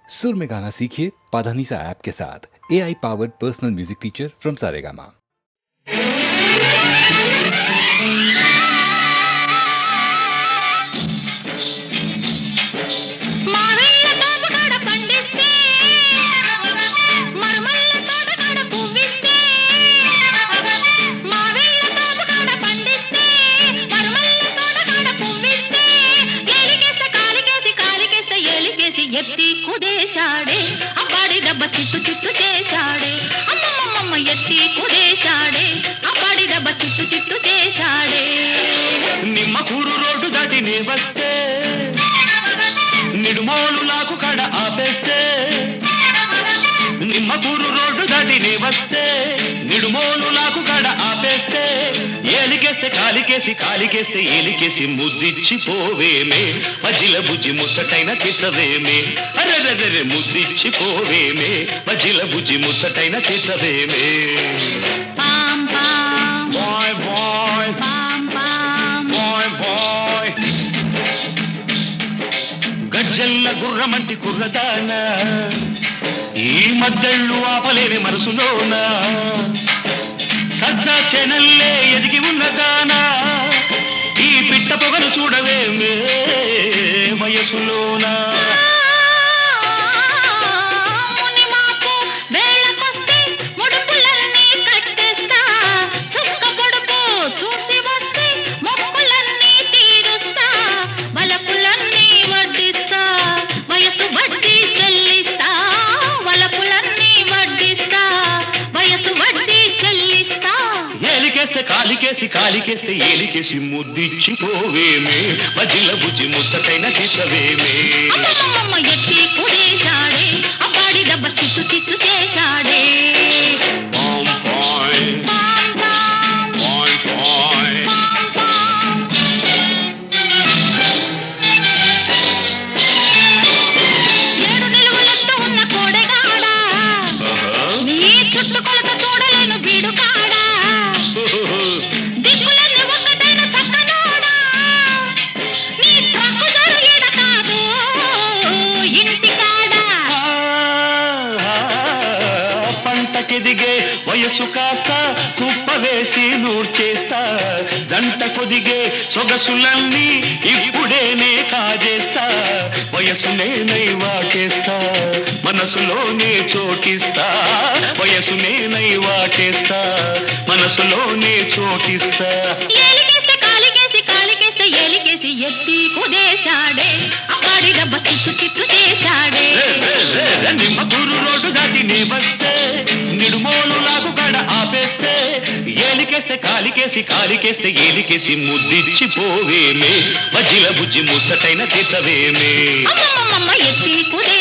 सुर में गाना सीखिए पाधानीसा ऐप के साथ। AI powered personal music teacher from Saregama. ఎత్తి కుదేశాడే అబ్బాడి దెబ్బ చిత్తు చిత్తు చేశాడే అమ్మమ్మమ్మ ఎత్తి కుదేశాడే అబ్బాడి దెబ్బ చిత్తు చిత్తు చేశాడే నిమ్మకూరు రోడ్డు దాటి నీ వస్తే నిడుమోలు లాకు కడ ఆపేస్తే నిమ్మకూరు రోడ్డు దాటి నీ వస్తే నిడుమోలు లాకు కడ ఆపేస్తే ఏలికేస్తే కాలికేసి కాలికేస్తే ఏలికేసి ముద్దిచ్చి పోవేమే మజిల బుజ్జి ముచ్చటైన తిట్టవేమే అరెరెరె ముద్దిచ్చి పోవేమే మజిల బుజ్జి ముచ్చటైన తిట్టవేమే పాం పాం బాయ్ బాయ్ పాం పాం బాయ్ బాయ్ గజ్జల్ల గుర్రమంటి కుర్రదాన ఈ మద్దళ్ళు ఆపలేని మనసులోన సజ్జా చెనల్లే ఎదిగి ఉన్నదానా ఈ పిట్ట పొగను చూడవేమే వయసులోనా మునిమాపు వేళకొస్తే ముడుపులన్నీ కట్టేస్తా చుక్క పొడుపు చూసి వస్తే మొక్కులన్నీ తీరుస్తా వలపులన్నీ వడ్డిస్తా వయసు వడ్డీ చెల్లిస్తా వలపులన్నీ వడ్డిస్తా వయసు వడ్డీ చెల్లిస్తా ఏలికేస్తే కాలికేసి కాలికేస్తే ఏలికేసి ముద్దిచ్చి పోవేమే మజిల బుజ్జి ముచ్చటైన తీసవేమే అమ్మమ్మమ్మ ఎత్తి కుదేశాడే అబ్బాడి దెబ్బ చిత్తు చిత్తు చేశాడే పాం పాయ్ పాం పాం పాయ్ పాయ్ పాం పాం ఏడు నిలువలెత్తు ఉన్న కోడెగాడా నీ చుట్టుకొలత చూడలేను బీడుకాడా దిక్కులన్నీ ఒక్కటైన చక్కనోడా నీ ట్రక్కు జరు ఈడ కాదు ఇంటికాడా పంటకెదిగే వయసు కాస్త కుప్ప వేసి నూర్చేస్తా జంట కొదిగే సొగసులన్నీ ఇప్పుడేనే కాజేస్తా వయసునే నైవాటేస్తా మనసులోనే చోటిస్తా వయసునే నైవాటేస్తా మనసులోనే చోటిస్తా ఏలికేస్తే కాలికేసి కాలికేస్తే ఏలికేసి ఎత్తి కుదేశాడే అబ్బాడి దెబ్బ చిత్తు చిత్తు చేశాడే నిమ్మకూరు రోడ్డు దాటి నీ వస్తే నిడుమోలు లాగు కడ ఆపేస్తే ఏలికేస్తే కాలికేసి కాలికేస్తే ఏలికేసి ముద్దిచ్చి పోవేమే మజిల బుజ్జి ముచ్చటైన తీసవేమే అమ్మమ్మమ్మ ఎత్తి కుదే